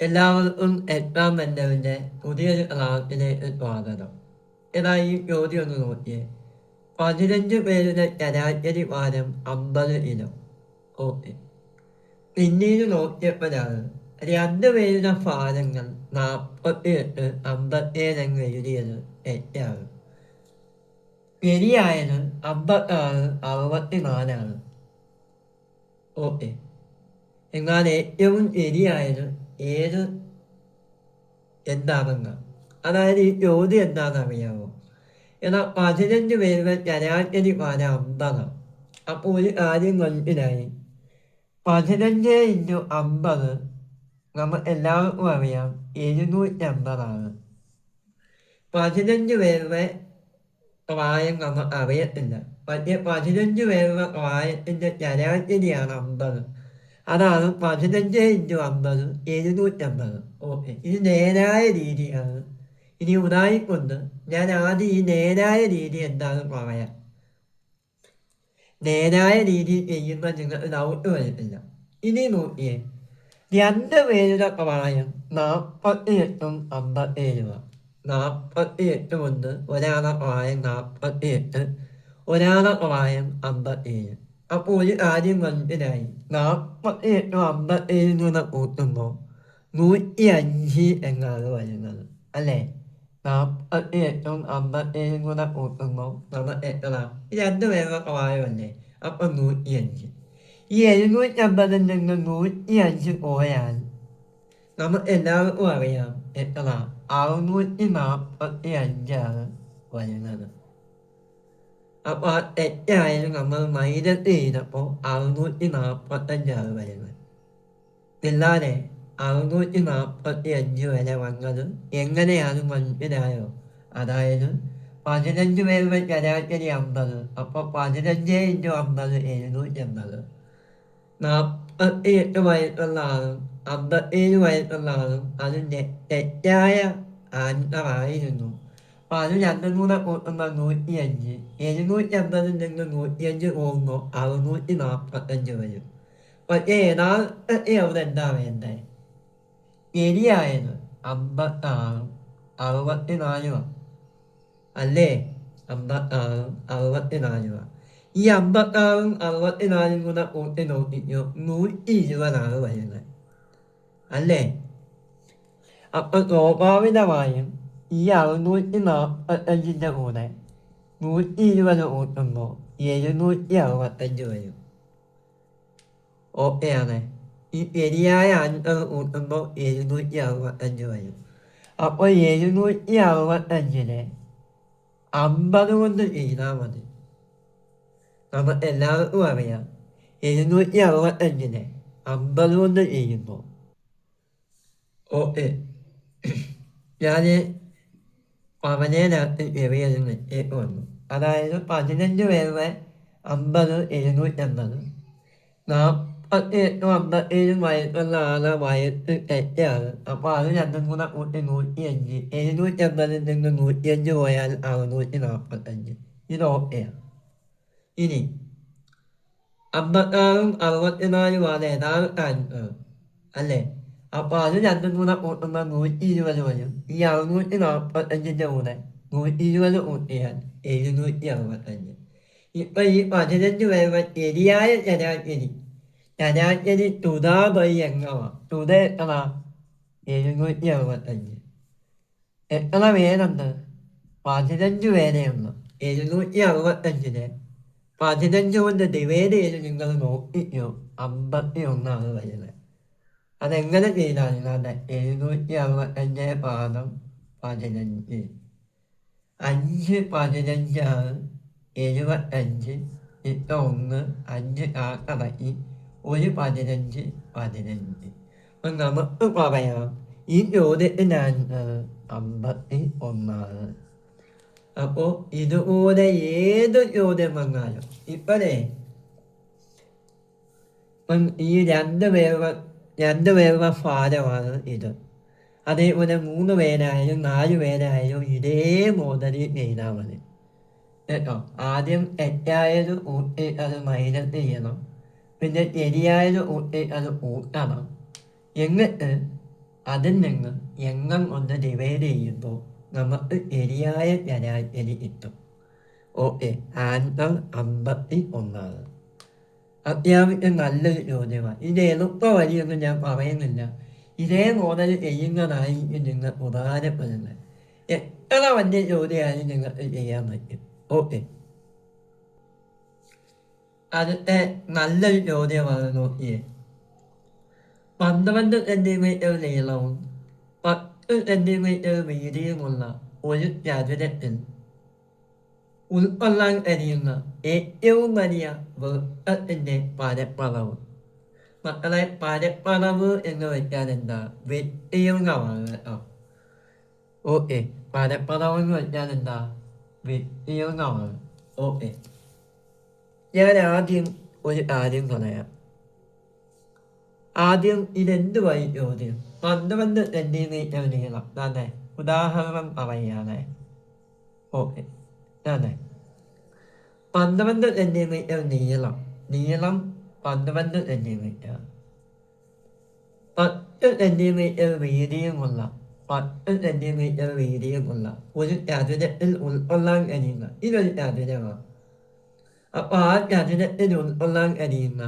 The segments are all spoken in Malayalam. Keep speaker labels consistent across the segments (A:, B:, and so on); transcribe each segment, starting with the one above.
A: എല്ലാവർക്കും എട്ടാം ബന്ധവിൻ്റെ പുതിയൊരു ക്ലാസ്സിലേക്ക് സ്വാഗതം. എന്നാൽ ഈ ചോദ്യം ഒന്ന് നോക്കിയേ. 15 പേരുടെ ശരാശരി ഭാരം 50 കിലോ. ഓക്കെ. പിന്നീട് നോക്കിയപ്പോഴാണ് 2 പേരുടെ ഭാരങ്ങൾ 48, 57 എന്ന് എഴുതിയത് തെറ്റാണ്. ശരിയായത് 56, 64. ഓക്കെ. എന്നാൽ ഏറ്റവും ശരിയായത് ഏത് എന്താണെന്ന്, അതായത് ഈ ചോദ്യം എന്താണെന്ന് അറിയാമോ? എന്നാൽ 15 പേരുടെ ശരാശരി ഭാരം 50. അപ്പോൾ ഒരു കാര്യം മനസ്സിലായി. 15 ഇൻറ്റു 50 നമ്മൾ എല്ലാവർക്കും അറിയാം 750. 15 പേരുടെ പ്രായം നമ്മൾ അറിയത്തില്ല. പക്ഷേ 15 പേരുടെ പ്രായത്തിൻ്റെ ശരാശരിയാണ് 50. അതാണ് 15 ഇൻറ്റു 50, 750. ഓക്കെ, ഇത് നേരായ രീതിയാണ്. ഇനി ഉദായിക്കൊണ്ട് ഞാൻ ആദ്യം ഈ നേരായ രീതി എന്താണെന്ന് പറയാം. നേരായ രീതി ചെയ്യുമ്പോൾ നിങ്ങൾക്ക് ഡൗട്ട് വരത്തില്ല. ഇനി നോക്കിയേ, 2 പേരുടെ പ്രായം 48ഉം 57. 48 കൊണ്ട് ഒരാളെ പ്രായം 48, ഒരാളെ പ്രായം 57. അപ്പോൾ ഒരു കാര്യം മനസ്സിലായി. 48ഉം 57 കൂടെ കൂട്ടുമ്പോൾ 105 എന്നാണ് വരുന്നത്, അല്ലേ? 48ഉം 57 കൂടെ കൂട്ടുമ്പോൾ നമ്മൾ എത്ര? 2 പേരുടെ പ്രായമല്ലേ, അപ്പം 105. ഈ 750 നിന്ന് 105 പോയാൽ നമ്മൾ എല്ലാവർക്കും അറിയാം എത്ര? 645 വരുന്നത്. അപ്പോൾ ആ തെറ്റായാലും നമ്മൾ മൈനസ് ചെയ്തപ്പോൾ 645 വരുന്നത്. പിള്ളാരെ 645 വരെ വന്നത് എങ്ങനെയാണ് മനസ്സിലായോ? അതായത് 15 പേരുടെ ശരാശരി 50. അപ്പോൾ 15 ഇൻറ്റു 50 750. 48 വയസ്സുള്ള ആളും 57 വയസ്സുള്ള ആളും അത് തെറ്റായ ആൻസറായിരുന്നു. അപ്പോൾ അത് രണ്ടും കൂടെ കൂട്ടുമ്പോൾ 105. 750 നിന്ന് 105 പോകുമ്പോൾ 645 വരും. പക്ഷേ യഥാർത്ഥത്തിൽ അവിടെ എന്താ വേണ്ടേ? ശരിയായത് 56ഉം 64. അല്ലേ? 56ഉം 64. ഈ 56ഉം 64 കൂടെ കൂട്ടി നോക്കിക്കോ, 120 വരുന്നത്, അല്ലേ? അപ്പൊ സ്വാഭാവികമായും ഈ 645 കൂടെ 120 കൂട്ടുമ്പോൾ 765 വരും. ഓക്കെയാണ്. ഈ ശരിയായ ആൻസർ കൂട്ടുമ്പോൾ 765 വരും. അപ്പോൾ 765-നെ 50 കൊണ്ട് ചെയ്താൽ മതി. നമ്മൾ എല്ലാവർക്കും അറിയാം 765-നെ 50 കൊണ്ട് ചെയ്യുമ്പോൾ. ഓക്കെ, ഞാൻ പറഞ്ഞതിനകത്ത് ചെറിയൊരു മിസ്റ്റേക്ക് വന്നു. അതായത് 15 പേരുടെ 50, 750. 48ഉം 57 വയസ്സുള്ള ആളെ വയസ്സ് തെറ്റാണ്. അപ്പോൾ അത് രണ്ടും കൂടെ കൂട്ടി 105. 750 നിന്ന് 105 പോയാൽ 645. ഇത് ഓക്കെയാണ്. ഇനി 56ഉം 64 യഥാർത്ഥ ആൻസർ, അല്ലേ? അപ്പോൾ അത് രണ്ടും കൂടെ കൂട്ടുമ്പോൾ 120 വരും. ഈ 645-ൻ്റെ കൂടെ 120 കൂട്ടിയാൽ 765. ഇപ്പൊ ഈ 15 പേരുടെ ശരിയായ ശരാശരി തുതാ ബൈ എങ്ങവാ. തുത എത്ര? 765. എത്ര പേരുണ്ട്? 15 പേരെയുള്ളൂ. 765-നെ 15 കൊണ്ട് ഡിവൈഡ് ചെയ്ത് നിങ്ങൾ നോക്കിക്കോ, 51 വരുന്നത്. അതെങ്ങനെ ചെയ്താൽ? 765 പാദം 15. 5 15 75. ഇത്ര 1 5 കാക്കടക്കി 1 15 15. അപ്പം നമുക്ക് പറയാം ഈ ചോദ്യത്തിന് ആൻസർ 51. അപ്പോൾ ഇതുപോലെ ഏത് ചോദ്യം വന്നാലും ഇപ്പോഴേ ഈ 2 പേരുടെ ഭാരമാണ് ഇത്. അതേപോലെ 3 പേരായാലും 4 പേരായാലും ഇതേ മോഡലിൽ ചെയ്താൽ മതി കേട്ടോ. ആദ്യം തെറ്റായത് കൂട്ടി അത് മൈനസ് ചെയ്യണം, പിന്നെ ശരിയായത് കൂട്ടി അത് കൂട്ടണം. എന്നിട്ട് അതിൽ നിന്ന് എണ്ണം കൊണ്ട് ഡിവൈഡ് ചെയ്യുമ്പോൾ നമുക്ക് ശരിയായ ശരാശരി കിട്ടും. Okay, answer 51. അത്യാവശ്യം നല്ലൊരു ചോദ്യമാണ്. ഇത് എളുപ്പ വഴിയൊന്നും ഞാൻ പറയുന്നില്ല. ഇതേ മോഡൽ ചെയ്യുന്നതായിരിക്കും നിങ്ങൾ ഉപകാരപ്പെടുന്നത്. എത്ര വലിയ ചോദ്യമായാലും നിങ്ങൾക്ക് ചെയ്യാൻ പറ്റും. ഓക്കെ, അടുത്ത നല്ലൊരു ചോദ്യമാണ് നോക്കിയേ. 12 സെന്റിമീറ്റർ നീളവും 10 സെന്റിമീറ്റർ വീതിയുമുള്ള ഒരു ചതുരത്തിൽ ഉൾക്കൊള്ളാൻ കഴിയുന്ന ഏറ്റവും വലിയ വൃത്തത്തിന്റെ പരപ്പളവ്. മക്കളെ, പരപ്പളവ് എന്ന് വെച്ചാൽ എന്താ? വിസ്തീർണമാണ് കേട്ടോ. ഓക്കെ, പരപ്പളവ് എന്ന് വെച്ചാൽ എന്താ? വിസ്തീർണമാണ്. ഓക്കെ, ഞാൻ ആദ്യം ഒരു കാര്യം പറയാം. ആദ്യം ഇതെന്തുവായി ചോദ്യം? 12 സെന്റിമീറ്റർ നീളം തന്നെ ഉദാഹരണം പറയുകയാണ്. ഓക്കെ, തന്നെ 12 സെന്റിമീറ്റർ നീളം 12 സെന്റിമീറ്റർ, 10 സെന്റിമീറ്റർ വീതിയുമുള്ള 10 സെന്റിമീറ്റർ വീതിയുമുള്ള ഒരു ചതുരത്തിൽ ഉൾക്കൊള്ളാൻ കഴിയുന്ന ഇതൊരു ചതുരമാണ്. അപ്പോൾ ആ ചതുരത്തിൽ ഉൾക്കൊള്ളാൻ കഴിയുന്ന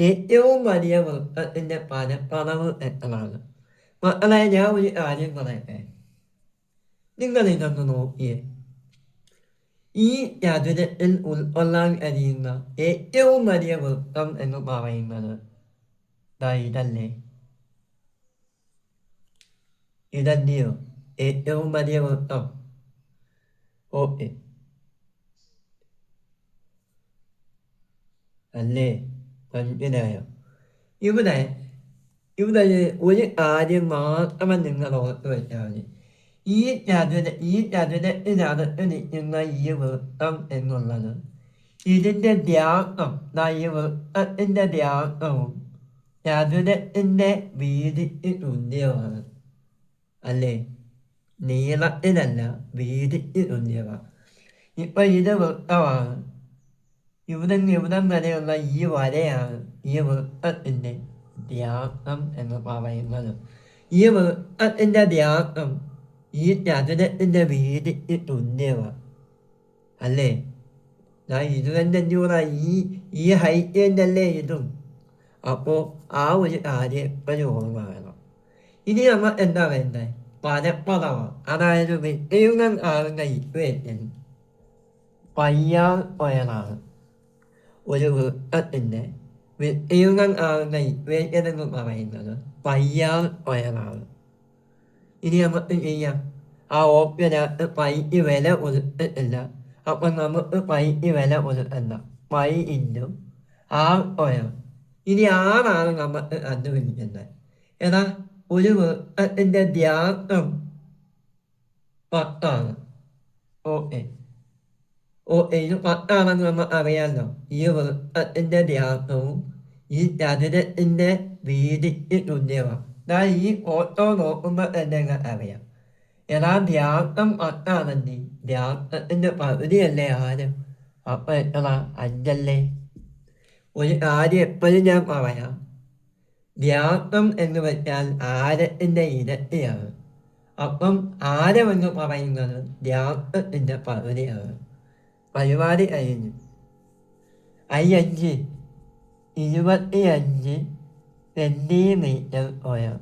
A: ഏറ്റവും വലിയ വൃത്തത്തിന്റെ പരപ്പളവ് എത്രയാണ്? മക്കളെ, ഞാൻ ഒരു കാര്യം പറയട്ടെ. നിങ്ങൾ ഇതൊന്ന് നോക്കിയേ. ഈ ചതുരത്തിൽ ഉൾക്കൊള്ളാൻ കഴിയുന്ന ഏറ്റവും വലിയ വൃത്തം എന്ന് പറയുന്നത് ഇതല്ലേ? ഇതല്ലയോ ഏറ്റവും വലിയ വൃത്തം? ഓക്കെ അല്ലേ? മനസ്സിലായോ? ഇവിടെ ഇവിടെ ഒരു കാര്യം മാത്രം നിങ്ങൾ ഓർത്ത് വെച്ചാൽ മതി. ഈ ചതുരത്തിനകത്ത് നിൽക്കുന്ന ഈ വൃത്തം എന്നുള്ളത് ഇതിൻ്റെ വ്യാസം, ഈ വൃത്തത്തിൻ്റെ വ്യാസവും ചതുരത്തിൻ്റെ വീതിക്ക് തുല്യമാണ്. അല്ലേ? നീളത്തിനല്ല, വീതിക്ക് തുല്യമാണ്. ഇപ്പൊ ഇത് വൃത്തമാണ്. ഇവിടം വരെയുള്ള ഈ വരയാണ് ഈ വൃത്തത്തിൻ്റെ വ്യാസം എന്ന് പറയുന്നത്. ഈ വൃത്തത്തിൻ്റെ വ്യാസം ഈ ചതുരത്തിൻ്റെ വീതിക്ക് തുല്യമാണ്. അല്ലേ? ഇത് തന്നെ ഈ ഹൈറ്റ് അല്ലേ ഇതും. അപ്പോൾ ആ ഒരു കാര്യം എപ്പോഴും ഓർമ്മ വേണം. ഇനി നമ്മൾ എന്താ വേണ്ടത്? പരപ്പളവ്, അതായത് വിസ്തീർണം ആകുന്ന ഇക്വേഷൻ പയ്യാർ ഒരു വൃത്തത്തിൻ്റെ വിസ്തീർണം ആകുന്ന ഇക്വേഷൻ എന്ന് പറയുന്നത് പയ്യാർ സ്ക്വയറാണ്. ഇനി നമുക്ക് ചെയ്യാം. ആ ഓപ്ഷനകത്ത് പൈക്ക് വില കൊടുത്തിട്ടില്ല. അപ്പം നമുക്ക് പൈക്ക് വില കൊടുക്കണ്ട. Pi into r square. ഇനി ആറാണ് നമുക്ക് കണ്ടുപിടിക്കുന്നത്. ഏതാ? ഒരു വൃത്തത്തിൻ്റെ വ്യാസം 10. ഓക്കെ, ഇത് 10 നമ്മൾ അറിയാമല്ലോ. ഈ വൃത്തത്തിൻ്റെ വ്യാസവും ഈ ചതുരത്തിൻ്റെ വീതിക്ക് തുല്യമാണ്. ഈ ഫോട്ടോ നോക്കുമ്പോൾ തന്നെ അറിയാം. ഏതാ? വ്യാസം 10 വ്യാസത്തിൻ്റെ പകുതിയല്ലേ ആരം. അപ്പം എത്ര? 5. ഒരു കാര്യം എപ്പോഴും ഞാൻ പറയാം. വ്യാസം എന്ന് വെച്ചാൽ ആരത്തിൻ്റെ ഇരട്ടിയാണ്. അപ്പം ആരം എന്ന് പറയുന്നത് വ്യാസത്തിൻ്റെ പകുതിയാണ്. പരിപാടി കഴിഞ്ഞു. 5 25 സെന്റിമീറ്റർ സ്ക്വയർ,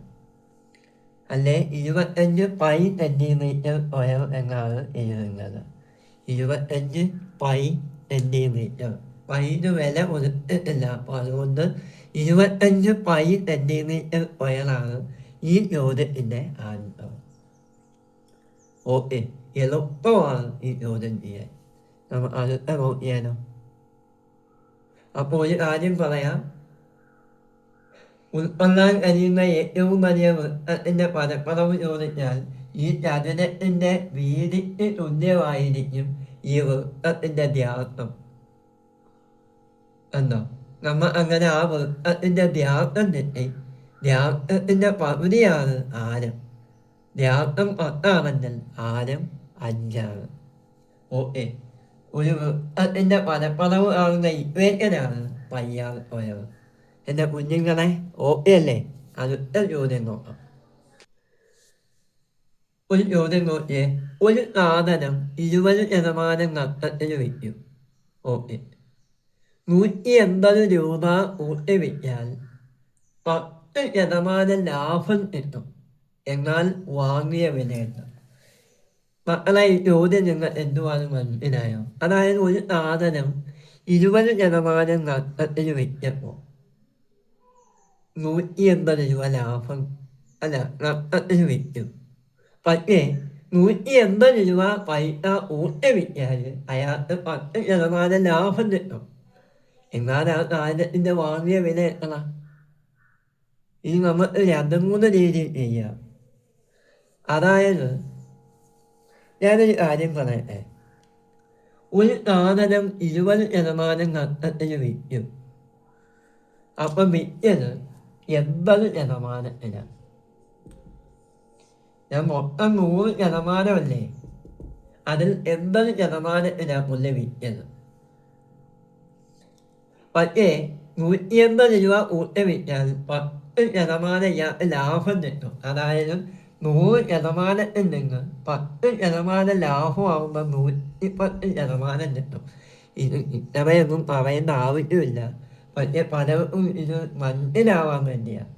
A: അല്ലെ 25 പൈ സെന്റിമീറ്റർ സ്ക്വയർ എന്നാണ് എഴുതുന്നത്. 25 പൈ സെന്റിമീറ്റർ. പൈന് വില കൊടുത്തിട്ടില്ല. അപ്പോൾ അതുകൊണ്ട് 25 പൈ സെന്റിമീറ്റർ സ്ക്വയറാണ് ഈ ചോദ്യത്തിൻ്റെ ആൻസർ. ഓക്കെ, എളുപ്പമാണ് ഈ ചോദ്യം ചെയ്യാൻ. നമ്മൾ അടുത്ത നോക്കിയാലോ. അപ്പോൾ ഒരു കാര്യം പറയാം. ഉൾക്കൊള്ളാൻ കഴിയുന്ന ഏറ്റവും വലിയ വൃത്തത്തിൻ്റെ പരപ്പളവ് ചോദിച്ചാൽ ഈ ചതുരത്തിൻ്റെ വീതിക്ക് തുല്യമായിരിക്കും ഈ വൃത്തത്തിൻ്റെ വ്യാസം. എന്നോ നമ്മൾ അങ്ങനെ ആ വൃത്തത്തിൻ്റെ വ്യാസം തെറ്റി. വ്യാസത്തിൻ്റെ പകുതിയാണ് ആരം. വ്യാസം 10 ആരം 5. ഓക്കെ, ഒരു വൃത്തത്തിൻ്റെ പരപ്പളവ് ആകുന്ന ഇക്വേഷനാണ് പയ്യാർ സ്ക്വയർ. എൻ്റെ കുഞ്ഞുങ്ങളെ, ഓക്കെ അല്ലേ? അടുത്ത ചോദ്യം നോക്കാം. ഒരു ചോദ്യം നോക്കിയേ. ഒരു സാധനം 20% നഷ്ടത്തിന് വിൽക്കും. ഓക്കെ. 180 രൂപ കൂട്ടി വിറ്റാൽ 10% ലാഭം കിട്ടും. എന്നാൽ വാങ്ങിയ വിലയുണ്ട്. മക്കളെ, ഈ ചോദ്യം നിങ്ങൾ എന്തുവാണ് മനസ്സിലായോ? അതായത് ഒരു സാധനം 20% നഷ്ടത്തിന് വിറ്റപ്പോൾ 180 രൂപ ലാഭം അല്ല നഷ്ടത്തിന് വിറ്റു. പക്ഷേ 180 രൂപ പൈസ കൂട്ടി വിറ്റാൽ അയാൾക്ക് 10% ലാഭം കിട്ടും. എന്നാൽ ആ സാധനത്തിൻ്റെ വാങ്ങിയ വില എത്ര? ഇനി നമുക്ക് 2-3 രീതിയിൽ ചെയ്യാം. അതായത് ഞാനൊരു കാര്യം പറയട്ടെ. ഒരു സാധനം 20% നഷ്ടത്തിന് വിറ്റു. അപ്പം വിറ്റത് 80%. ഞാൻ മൊത്തം 100%, അതിൽ 80% പുള്ളി വിറ്റത്. പക്ഷേ 180 രൂപ കൂട്ടി വിറ്റാൽ 10% ഇയാൾക്ക് ലാഭം കിട്ടും. അതായത് 100%ത്തിൽ നിന്ന് 10% ലാഭമാകുമ്പോൾ 110% കിട്ടും. ഇത് ഇത്രയൊന്നും പറയേണ്ട ആവശ്യമില്ല. പക്ഷേ പലർക്കും ഇത് മനസ്സിലാവാൻ വേണ്ടിയാണ്.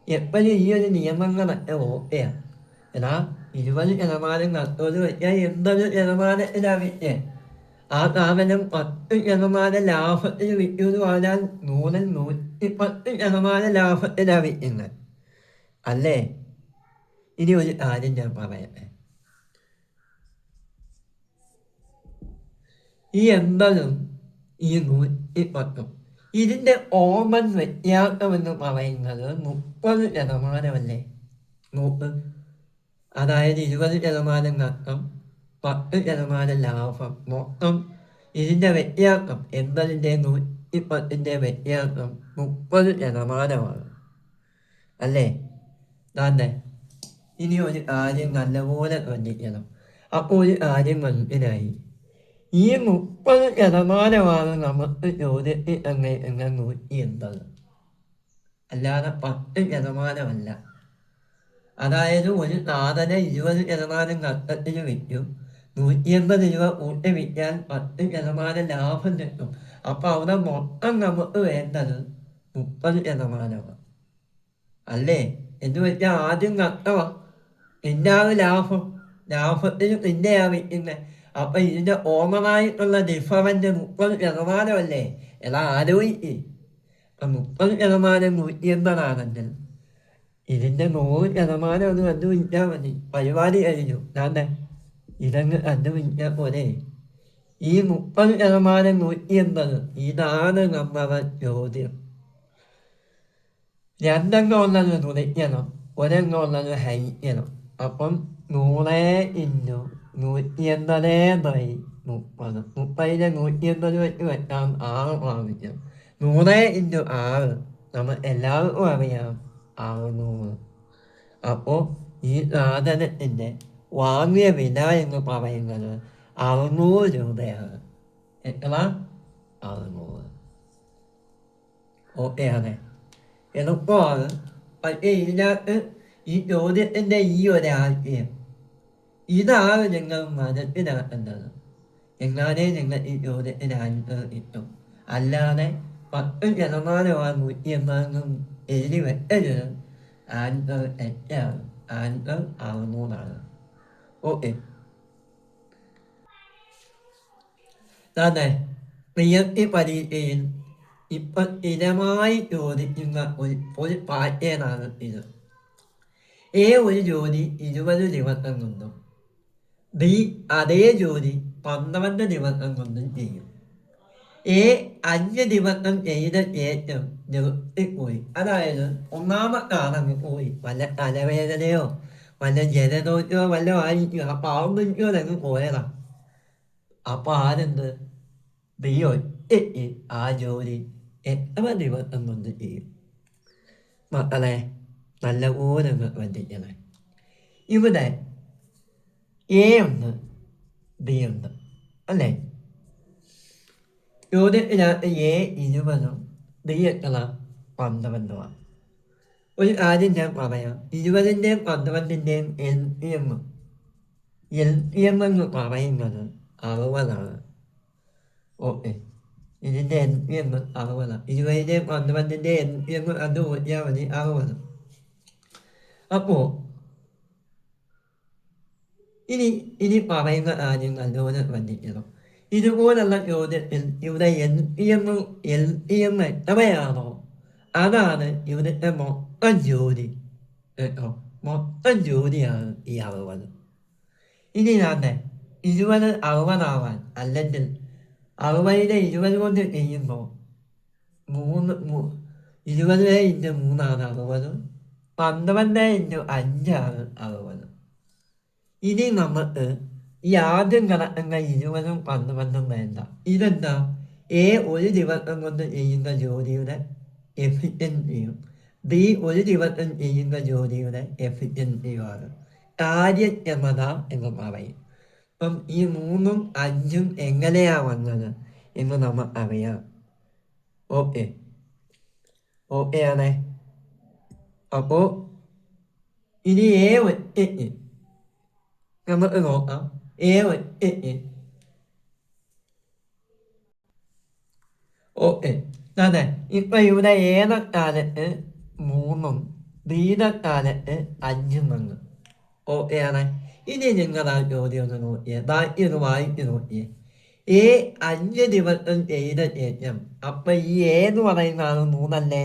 A: എപ്പോഴും ഈ ഒരു നിയമങ്ങളൊക്കെ ഓക്കെയാണ്. എന്നാൽ 20% നഷ്ടമെന്ന് വെച്ചാൽ 80%-ത്തിനാണ് വിറ്റത്. ആ സാധനം 10% ലാഭത്തിന് വിറ്റു എന്ന് പറഞ്ഞാൽ 110% ലാഭത്തിനാണ് വിറ്റുന്നത് അല്ലേ? ഇനി ഒരു കാര്യം ഞാൻ പറയട്ടെ. ഈ 80-ഉം ഈ 110-ഉം ഇതിൻ്റെ ഓമൻ വ്യത്യാസമെന്ന് പറയുന്നത് 30%. നോക്ക്. അതായത് 20% നഷ്ടം, 10% ലാഭം. മൊത്തം ഇതിൻ്റെ വ്യത്യാസം 80-ൻ്റെയും 110-ൻ്റെയും വ്യത്യാസം 30%. അല്ലേ? താണ്ടെ ഇനി ഒരു കാര്യം നല്ലപോലെ ശ്രദ്ധിക്കണം. അപ്പോൾ ഒരു കാര്യം മനസ്സിലായി. ഈ 30%-മാണ് നമുക്ക് ചോദ്യത്തിൽ തന്നെ എന്ന 180, അല്ലാതെ 10%. അതായത് ഒരു സാധനം 20% നഷ്ടത്തിന് വിറ്റും 180 രൂപ കൂട്ടി വിറ്റാൽ 10% ലാഭം കിട്ടും. അപ്പം അവിടെ മൊത്തം നമുക്ക് വേണ്ടത് 30%. അല്ലേ? എന്ന് വെച്ചാൽ ആദ്യം നഷ്ടമാണ്, പിന്നാണ് ലാഭം. ലാഭത്തിന് പിന്നെയാണ് വിൽക്കുന്നത്. അപ്പം ഇതിൻ്റെ ഓമറായിട്ടുള്ള ഡിഫറൻറ്റ് 30%. എടാ ആലോചിക്ക്. അപ്പം 30% 180 ഇതിൻ്റെ 100% ഒന്ന് കണ്ടു വിറ്റാൽ മതി. പരിപാടി കഴിഞ്ഞു. താണ്ടെ ഇതങ്ങ് കണ്ടു വിറ്റാൽ പോലെ. ഈ 30% 180, ഇതാണ് നമ്മുടെ ചോദ്യം. 2 ഉള്ളത് തുറയ്ക്കണം, 1 ഉള്ളത് ഹരിക്കണം. അപ്പം 100 × 180/30. 30-നെ 180 വെച്ച് വെക്കാം. 6 പ്രാവശ്യം. 100 × 6 നമ്മൾ എല്ലാവർക്കും അറിയാം, 600. അപ്പോൾ ഈ സാധനത്തിൻ്റെ വാങ്ങിയ വില എന്ന് പറയുന്നത് 600 രൂപയാണ്. എത്ര? 600. ഓക്കെയാണ്, എളുപ്പമാണ്. പക്ഷേ ഇതിനകത്ത് ഈ ചോദ്യത്തിൻ്റെ ഈ ഒരാശയം ഇതാണ് നിങ്ങൾ മനസ്സിലാക്കേണ്ടത്. എന്നാലേ നിങ്ങൾ ഈ ചോദ്യത്തിന് ആൻസർ കിട്ടും. അല്ലാതെ 10% 180 എഴുതി വെക്കരുത്. ആൻസർ തെറ്റാണ്. ആൻസർ 600. ഓക്കെ. അതെ, PSC പരീക്ഷയിൽ ഇപ്പം സ്ഥിരമായി ചോദിക്കുന്ന ഒരു പാറ്റേണാണ് ഇത്. ഒരു ജോലി 20 ദിവസം കൊണ്ടും അതേ ജോലി 12 ദിവസം കൊണ്ടും ചെയ്യും. 5 ദിവസം ചെയ്ത ശേഷം നിർത്തിപ്പോയി. അതായത് ഒന്നാമത്തെ ആളങ്ങ് പോയി. വല്ല തലവേദനയോ വല്ല ജലദോഷമോ വല്ലതും ആയിരിക്കും. അപ്പം ആവുമ്പോഴേക്കും പോയതാണ്. അപ്പം ആരെന്ത് ഒറ്റയ്ക്ക് ആ ജോലി എത്ര ദിവസം കൊണ്ട് ചെയ്യും? മക്കളെ, നല്ലപോലെ ശ്രദ്ധിക്കണേ. ഇവിടെ ഉണ്ട്, ഉണ്ട് അല്ലേ? ചോദ്യത്തിനകത്ത് 20-ഉം എത്ര? 12-ഉമാണ്. ഒരു കാര്യം ഞാൻ പറയാം. 20-ൻ്റെയും 12-ൻ്റെയും LCM LPM എന്ന് പറയുന്നത് 60. ഓക്കെ, ഇതിൻ്റെ LPM 60. 20ൻ്റെയും 12ൻ്റെയും LPM അത് കൂട്ടിയാൽ മതി 60. അപ്പോൾ ഇനി പറയുന്ന കാര്യം നല്ലപോലെ ശ്രദ്ധിക്കണം. ഇതുപോലുള്ള ചോദ്യത്തിൽ ഇവിടെ LPM എത്രയാണോ അതാണ് ഇവിടുത്തെ മൊത്തം ജോലി കേട്ടോ. മൊത്തം ജോലിയാണ് ഈ 60. ഇനി ഞാൻ 20 60 അല്ലെങ്കിൽ 60 20 കൊണ്ട് ചെയ്യുമ്പോൾ 20 ഇൻറ്റു 3 60, 12 ഇൻറ്റു 5 60. ഇനി നമുക്ക് ഈ ആദ്യം കിടക്കുന്ന 20 12 വേണ്ട. ഇതെന്താ? ഒരു ദിവസം കൊണ്ട് ചെയ്യുന്ന ജോലിയുടെ എഫിഷ്യൻസിയും ഒരു ദിവസം ചെയ്യുന്ന ജോലിയുടെ എഫിഷ്യൻസിയുമാണ് കാര്യക്ഷമത എന്ന് പറയും. അപ്പം ഈ 3ഉം 5ഉം എങ്ങനെയാ വന്നത് എന്ന് നമ്മൾ അറിയാം. ഓക്കെ ആണേ. അപ്പോൾ ഇനി ഒറ്റയ്ക്ക് നമുക്ക് നോക്കാം. ഒറ്റയ്ക്ക് ഓക്കെ അതെ. ഇപ്പൊ ഇവിടെ ഏതക്കാലത്ത് 3ഉം ബീതക്കാലത്ത് 5ഉം വന്നു. ഓക്കെയാണ്. ഇനി നിങ്ങൾ ആ ചോദ്യം ഒന്ന് നോക്കിയേ, ബാക്കി ഒന്ന് വായിച്ച് നോക്കിയേ. 5 ദിവസം ചെയ്ത ശേഷം അപ്പൊ ഈ എന്ന് പറയുന്ന ആൾ 3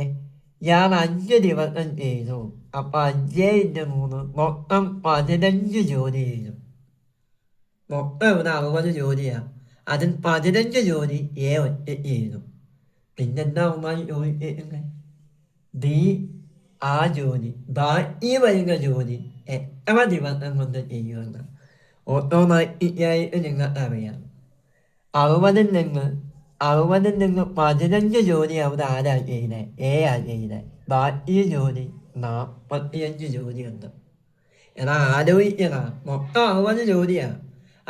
A: ഞാൻ 5 ദിവസം ചെയ്തു. അപ്പൊ 5 × 3 മൊത്തം 15 ജോലി ചെയ്തു. മൊത്തം ഇവിടെ 60 ജോലിയാ. അതിൽ 15 ജോലി ഒറ്റയ്ക്ക് ചെയ്തു. പിന്നെന്താ ഉമ്മാൻ ചോദിക്കുന്നത്? ആ ജോലി ബാക്കി വരുന്ന ജോലി എത്ര ദിവസം കൊണ്ട് ചെയ്യുമെന്ന് ഓട്ടോമാറ്റിക്കായിട്ട് നിങ്ങൾക്ക് അറിയാം. 60 നിന്ന് 15 ജോലി അവിടെ ആരാ ചെയ്യുന്നത്? ആ ചെയ്യുന്നത്. ബാക്കി ജോലി 45 ജോലിയുണ്ട്. എന്നാ ആലോചിക്കണ, മൊത്തം 60 ജോലിയാണ്.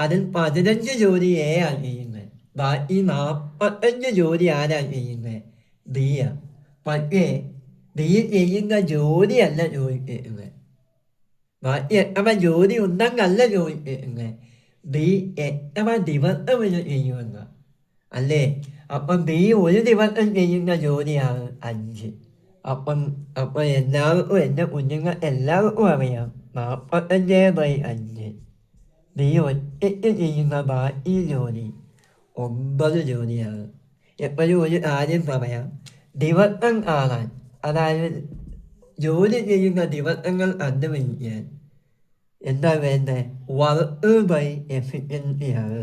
A: അതിൽ 15 ജോലി ആ ചെയ്യുന്നത്. ബാക്കി 45 ജോലി ആരാ ചെയ്യുന്നത്? ബിയാ. പക്ഷേ ബി ചെയ്യുന്ന ജോലിയല്ല ചോദിക്കുന്നത്. ബാക്കി എത്ര ജോലി ഉണ്ടെന്നല്ല ചോദിക്കുന്നത്. ബി എത്ര ദിവസം ചെയ്യുമെന്ന് അല്ലേ? അപ്പം ബി ഒരു ദിവസം ചെയ്യുന്ന ജോലിയാണ് 5. അപ്പം എല്ലാവർക്കും, എൻ്റെ കുഞ്ഞുങ്ങൾ എല്ലാവർക്കും അറിയാം 45/5. ബി ഒറ്റയ്ക്ക് ചെയ്യുന്ന ബാക്കി ജോലി 9 ജോലിയാണ്. എപ്പോഴും ഒരു കാര്യം പറയാം, ദിവസം കാണാൻ, അതായത് ജോലി ചെയ്യുന്ന ദിവസങ്ങൾ കണ്ടുപിടിക്കാൻ എന്താ വേണ്ടത്? വർക്ക് ബൈ എഫിഷ്യൻസിയാണ്.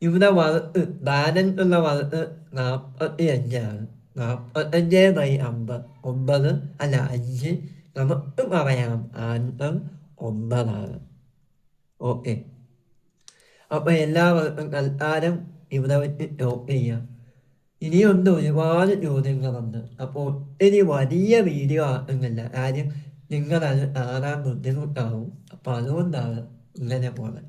A: ഇവിടെ വർക്ക് ബാലൻസ് ഉള്ള വർക്ക് 45. 45/50 9 അല്ല 5. നമുക്ക് പറയാം ആൻസർ 9. ഓക്കെ. അപ്പോൾ എല്ലാവർക്കും തൽക്കാലം ഇവിടെ വെച്ച് സ്റ്റോപ്പ് ചെയ്യാം. ഇനിയുണ്ട് ഒരുപാട് ചോദ്യങ്ങളുണ്ട്. അപ്പോൾ ഇനി വലിയ വീഡിയോ ആക്കുന്നില്ല, കാര്യം നിങ്ങളത് കാണാൻ ബുദ്ധിമുട്ടാവും. അപ്പോൾ അതുകൊണ്ടാണ് ഇങ്ങനെ പോലെ.